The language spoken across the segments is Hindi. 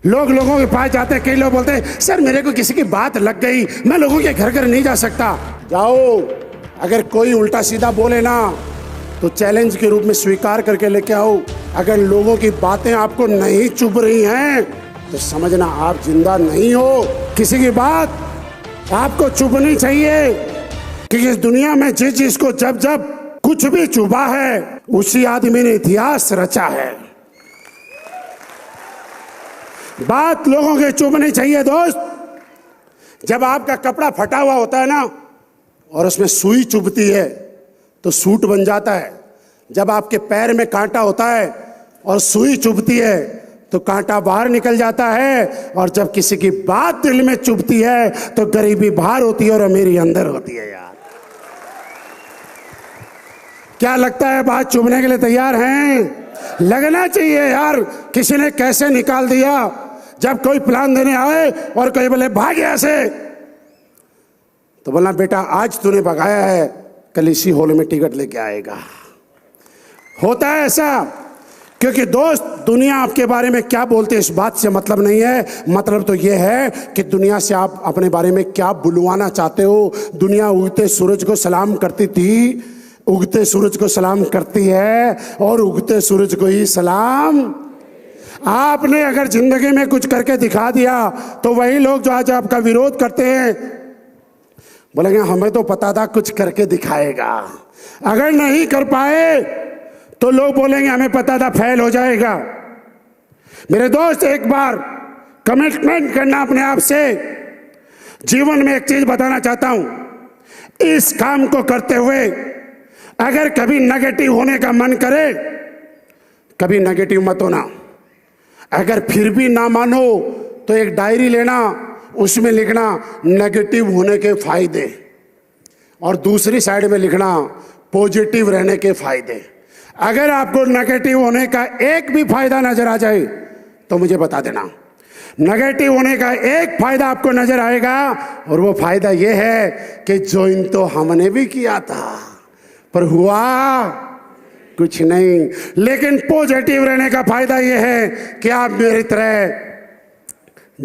लोग लोगों के पास जाते हैं, कई लोग बोलते हैं सर मेरे को किसी की बात लग गई, मैं लोगों के घर घर नहीं जा सकता। जाओ, अगर कोई उल्टा सीधा बोले ना तो चैलेंज के रूप में स्वीकार करके लेके आओ। अगर लोगों की बातें आपको नहीं चुभ रही हैं तो समझना आप जिंदा नहीं हो। किसी की बात आपको चुभनी चाहिए, क्योंकि इस दुनिया में जिस जिसको जब जब कुछ भी चुभा है उसी आदमी ने इतिहास रचा है। बात लोगों के चुभनी चाहिए दोस्त। जब आपका कपड़ा फटा हुआ होता है ना और उसमें सुई चुभती है तो सूट बन जाता है। जब आपके पैर में कांटा होता है और सुई चुभती है तो कांटा बाहर निकल जाता है। और जब किसी की बात दिल में चुभती है तो गरीबी बाहर होती है और अमीरी अंदर होती है। यार क्या लगता है, बात चुभने के लिए तैयार हैं? लगना चाहिए यार। किसी ने कैसे निकाल दिया, जब कोई प्लान देने आए और कोई बोले भाग यहाँ से, तो बोलना बेटा आज तूने भगाया है, कल इसी हॉल में टिकट लेके आएगा। होता है ऐसा, क्योंकि दोस्त दुनिया आपके बारे में क्या बोलते इस बात से मतलब नहीं है। मतलब तो यह है कि दुनिया से आप अपने बारे में क्या बुलवाना चाहते हो। दुनिया उगते सूरज को सलाम करती थी, उगते सूरज को सलाम करती है और उगते सूरज को ही सलाम। आपने अगर जिंदगी में कुछ करके दिखा दिया तो वही लोग जो आज आपका विरोध करते हैं बोलेंगे हमें तो पता था कुछ करके दिखाएगा। अगर नहीं कर पाए तो लोग बोलेंगे हमें पता था फेल हो जाएगा। मेरे दोस्त, एक बार कमिटमेंट करना अपने आप से। जीवन में एक चीज बताना चाहता हूं, इस काम को करते हुए अगर कभी नेगेटिव होने का मन करे, कभी नेगेटिव मत होना। अगर फिर भी ना मानो तो एक डायरी लेना, उसमें लिखना नेगेटिव होने के फायदे और दूसरी साइड में लिखना पॉजिटिव रहने के फायदे। अगर आपको नेगेटिव होने का एक भी फायदा नजर आ जाए तो मुझे बता देना। नेगेटिव होने का एक फायदा आपको नजर आएगा और वो फायदा ये है कि ज्वाइन तो हमने भी किया था पर हुआ कुछ नहीं। लेकिन पॉजिटिव रहने का फायदा यह है कि आप मेरी तरह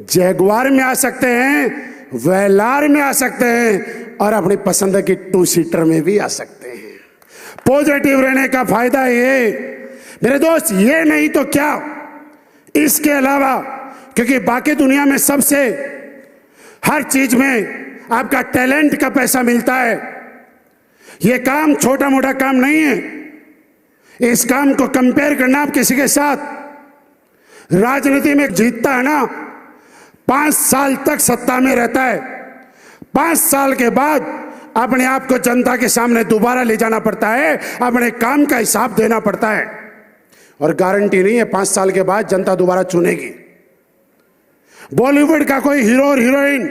जैगुआर में आ सकते हैं, वेलार में आ सकते हैं और अपनी पसंद की 2 सीटर में भी आ सकते हैं। पॉजिटिव रहने का फायदा ये मेरे दोस्त, ये नहीं तो क्या, इसके अलावा, क्योंकि बाकी दुनिया में सबसे हर चीज में आपका टैलेंट का पैसा मिलता है। ये काम छोटा मोटा काम नहीं है। इस काम को कंपेयर करना आप किसी के साथ, राजनीति में जीतता है ना 5 साल तक सत्ता में रहता है, 5 साल के बाद अपने आप को जनता के सामने दोबारा ले जाना पड़ता है, अपने काम का हिसाब देना पड़ता है और गारंटी नहीं है 5 साल के बाद जनता दोबारा चुनेगी। बॉलीवुड का कोई हीरो और हीरोइन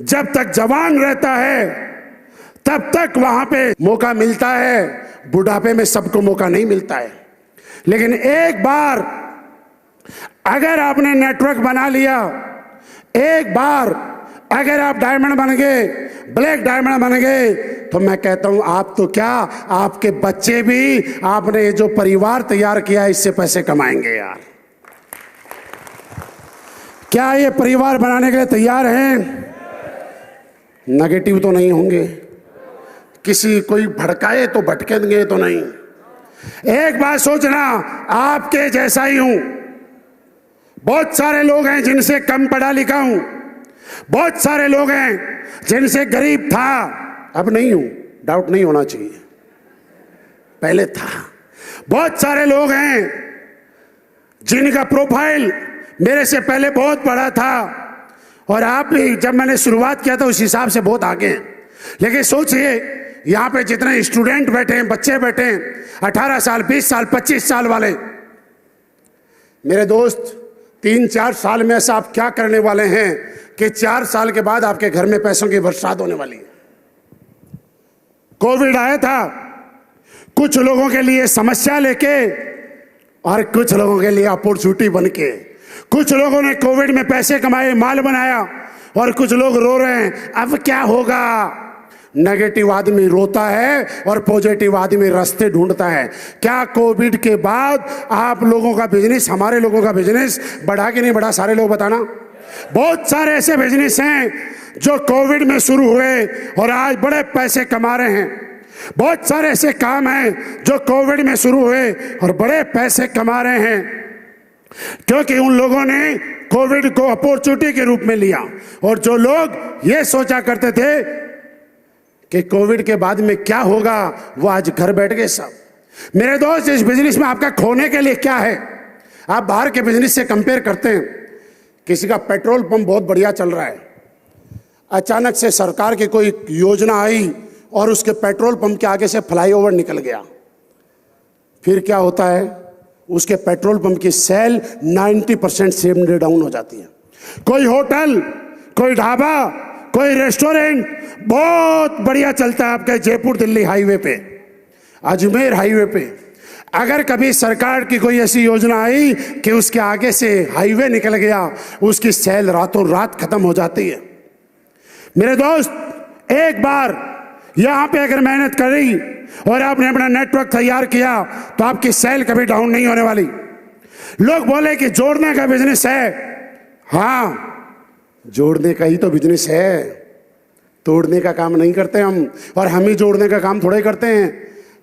जब तक जवान रहता है तब तक वहां पे मौका मिलता है, बुढ़ापे में सबको मौका नहीं मिलता है। लेकिन एक बार अगर आपने नेटवर्क बना लिया, एक बार अगर आप डायमंड बन गए, ब्लैक डायमंड बन गए, तो मैं कहता हूं आप तो क्या, आपके बच्चे भी आपने जो परिवार तैयार किया इससे पैसे कमाएंगे। यार क्या ये परिवार बनाने के लिए तैयार हैं? नेगेटिव तो नहीं होंगे, किसी कोई भड़काए तो भटकेंगे तो नहीं। एक बात सोचना, आपके जैसा ही हूं। बहुत सारे लोग हैं जिनसे कम पढ़ा लिखा हूं, बहुत सारे लोग हैं जिनसे गरीब था, अब नहीं हूं, डाउट नहीं होना चाहिए, पहले था। बहुत सारे लोग हैं जिनका प्रोफाइल मेरे से पहले बहुत बड़ा था और आप भी जब मैंने शुरुआत किया था उस हिसाब से बहुत आगे हैं। लेकिन सोचिए यहां पे जितने स्टूडेंट बैठे हैं, बच्चे बैठे हैं, 18 साल, 20 साल, 25 साल वाले, मेरे दोस्त 3-4 साल में ऐसा आप क्या करने वाले हैं कि 4 साल के बाद आपके घर में पैसों की बरसात होने वाली है। कोविड आया था कुछ लोगों के लिए समस्या लेके और कुछ लोगों के लिए अपॉर्चुनिटी बन के। कुछ लोगों ने कोविड में पैसे कमाए, माल बनाया और कुछ लोग रो रहे हैं अब क्या होगा। नेगेटिव आदमी रोता है और पॉजिटिव आदमी रास्ते ढूंढता है। क्या कोविड के बाद आप लोगों का बिजनेस, हमारे लोगों का बिजनेस बढ़ा कि नहीं बढ़ा? सारे लोग बताना। बहुत सारे ऐसे बिजनेस हैं जो कोविड में शुरू हुए और आज बड़े पैसे कमा रहे हैं। बहुत सारे ऐसे काम हैं जो कोविड में शुरू हुए और बड़े पैसे कमा रहे हैं, क्योंकि उन लोगों ने कोविड को अपॉर्चुनिटी के रूप में लिया। और जो लोग ये सोचा करते थे कि कोविड के बाद में क्या होगा, वो आज घर बैठ गए सब। मेरे दोस्त, इस बिजनेस में आपका खोने के लिए क्या है? आप बाहर के बिजनेस से कंपेयर करते हैं, किसी का पेट्रोल पंप बहुत बढ़िया चल रहा है, अचानक से सरकार की कोई योजना आई और उसके पेट्रोल पंप के आगे से फ्लाईओवर निकल गया, फिर क्या होता है? उसके पेट्रोल पंप की सेल 90% से डाउन हो जाती है। कोई होटल, कोई ढाबा, कोई रेस्टोरेंट बहुत बढ़िया चलता है आपके जयपुर दिल्ली हाईवे पे, अजमेर हाईवे पे। अगर कभी सरकार की कोई ऐसी योजना आई कि उसके आगे से हाईवे निकल गया, उसकी सेल रातों रात खत्म हो जाती है। मेरे दोस्त, एक बार यहां पे अगर मेहनत करी और आपने अपना नेटवर्क तैयार किया तो आपकी सेल कभी डाउन नहीं होने वाली। लोग बोले कि जोड़ने का बिजनेस है, हाँ जोड़ने का ही तो बिजनेस है, तोड़ने का काम नहीं करते हम। और हम ही जोड़ने का काम थोड़े करते हैं।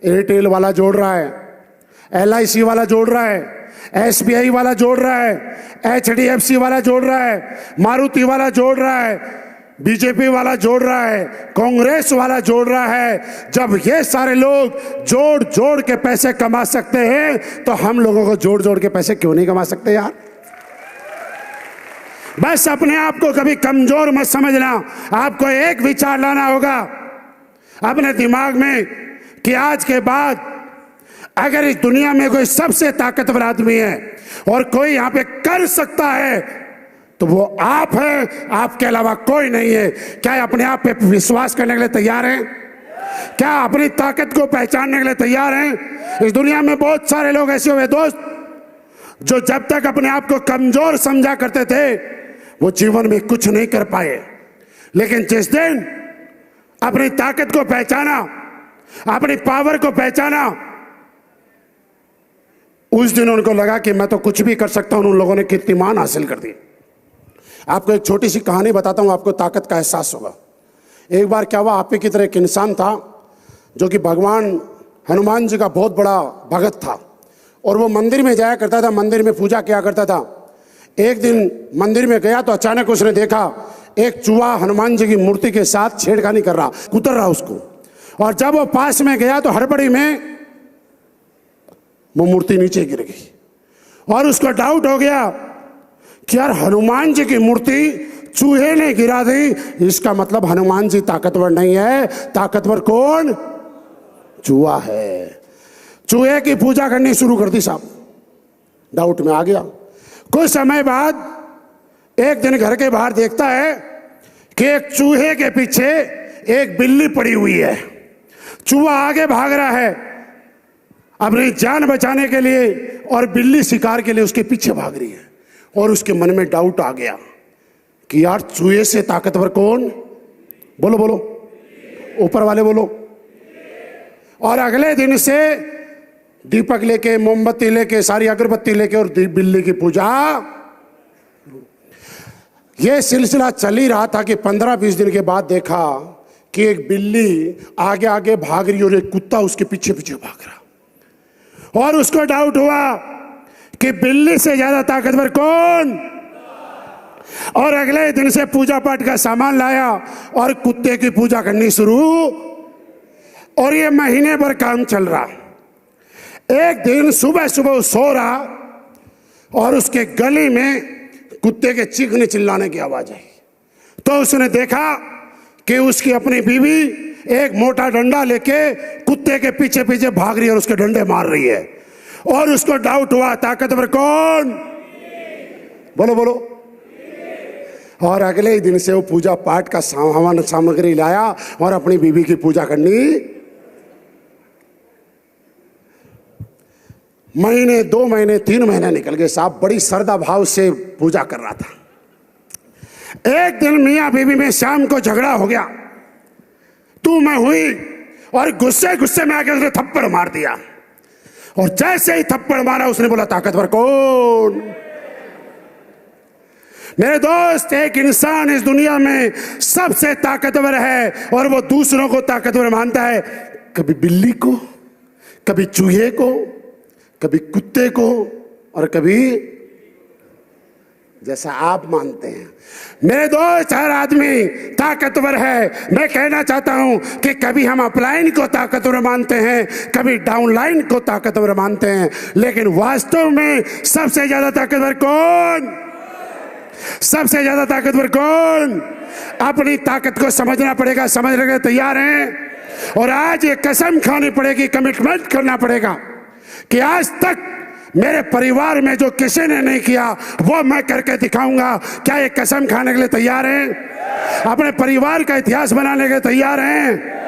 एयरटेल वाला जोड़ रहा है, LIC वाला जोड़ रहा है, SBI वाला जोड़ रहा है, HDFC वाला जोड़ रहा है, मारुति वाला जोड़ रहा है, बीजेपी वाला जोड़ रहा है, कांग्रेस वाला जोड़ रहा है। जब ये सारे लोग जोड़ जोड़ के पैसे कमा सकते हैं तो हम लोगों को जोड़ जोड़ के पैसे क्यों नहीं कमा सकते यार? बस अपने आप को कभी कमजोर मत समझना। आपको एक विचार लाना होगा अपने दिमाग में कि आज के बाद अगर इस दुनिया में कोई सबसे ताकतवर आदमी है और कोई यहां पे कर सकता है तो वो आप हैं, आपके अलावा कोई नहीं है। क्या अपने आप पे विश्वास करने के लिए तैयार हैं? क्या अपनी ताकत को पहचानने के लिए तैयार हैं? इस दुनिया में बहुत सारे लोग ऐसे हुए दोस्त जो जब तक अपने आप को कमजोर समझा करते थे वो जीवन में कुछ नहीं कर पाए, लेकिन जिस दिन अपनी ताकत को पहचाना, अपनी पावर को पहचाना, उस दिन उनको लगा कि मैं तो कुछ भी कर सकता हूं। उन लोगों ने कीर्तिमान हासिल कर दी। आपको एक छोटी सी कहानी बताता हूं, आपको ताकत का एहसास होगा। एक बार क्या हुआ, आप ही की तरह एक इंसान था जो कि भगवान हनुमान जी का बहुत बड़ा भगत था और वो मंदिर में जाया करता था, मंदिर में पूजा किया करता था। एक दिन मंदिर में गया तो अचानक उसने देखा एक चूहा हनुमान जी की मूर्ति के साथ छेड़खानी कर रहा, कुतर रहा उसको। और जब वो पास में गया तो हड़बड़ी में वो मूर्ति नीचे गिर गई और उसको डाउट हो गया कि यार हनुमान जी की मूर्ति चूहे ने गिरा दी, इसका मतलब हनुमान जी ताकतवर नहीं है। ताकतवर कौन? चूहा है। चूहे की पूजा करनी शुरू कर दी साहब, डाउट में आ गया। कुछ समय बाद एक दिन घर के बाहर देखता है कि एक चूहे के पीछे एक बिल्ली पड़ी हुई है। चूहा आगे भाग रहा है अपनी जान बचाने के लिए और बिल्ली शिकार के लिए उसके पीछे भाग रही है। और उसके मन में डाउट आ गया कि यार चूहे से ताकतवर कौन? बोलो बोलो, ऊपर वाले बोलो। और अगले दिन से दीपक लेके, मोमबत्ती लेके, सारी अगरबत्ती लेके और बिल्ली की पूजा। यह सिलसिला चल ही रहा था कि 15-20 दिन के बाद देखा कि एक बिल्ली आगे आगे भाग रही और एक कुत्ता उसके पीछे पीछे भाग रहा। और उसको डाउट हुआ कि बिल्ली से ज्यादा ताकतवर कौन? और अगले दिन से पूजा पाठ का सामान लाया और कुत्ते की पूजा करनी शुरू। और ये महीने भर काम चल रहा। एक दिन सुबह सुबह सो रहा और उसके गली में कुत्ते के चीखने चिल्लाने की आवाज आई। तो उसने देखा कि उसकी अपनी बीवी एक मोटा डंडा लेके कुत्ते के पीछे पीछे भाग रही है और उसके डंडे मार रही है। और उसको डाउट हुआ ताकतवर कौन? बोलो बोलो। और अगले ही दिन से वो पूजा पाठ का सामान सामग्री लाया और अपनी बीवी की पूजा करनी। महीने, 2 महीने, 3 महीने निकल गए साहब, बड़ी श्रद्धा भाव से पूजा कर रहा था। एक दिन मियां बीवी में शाम को झगड़ा हो गया तू मैं हुई और गुस्से गुस्से में आके उसने थप्पड़ मार दिया। और जैसे ही थप्पड़ मारा उसने बोला ताकतवर कौन? मेरे दोस्त, एक इंसान इस दुनिया में सबसे ताकतवर है और वो दूसरों को ताकतवर मानता है। कभी बिल्ली को, कभी चूहे को, कभी कुत्ते को और कभी जैसा आप मानते हैं। मेरे दोस्त, हर आदमी ताकतवर है। मैं कहना चाहता हूं कि कभी हम अपलाइन को ताकतवर मानते हैं, कभी डाउनलाइन को ताकतवर मानते हैं, लेकिन वास्तव में सबसे ज्यादा ताकतवर कौन? सबसे ज्यादा ताकतवर कौन? अपनी ताकत को समझना पड़ेगा। समझने के तैयार हैं? और आज ये कसम खानी पड़ेगी, कमिटमेंट करना पड़ेगा कि आज तक मेरे परिवार में जो किसी ने नहीं किया वो मैं करके दिखाऊंगा। क्या ये कसम खाने के लिए तैयार हैं? अपने परिवार का इतिहास बनाने के लिए तैयार हैं?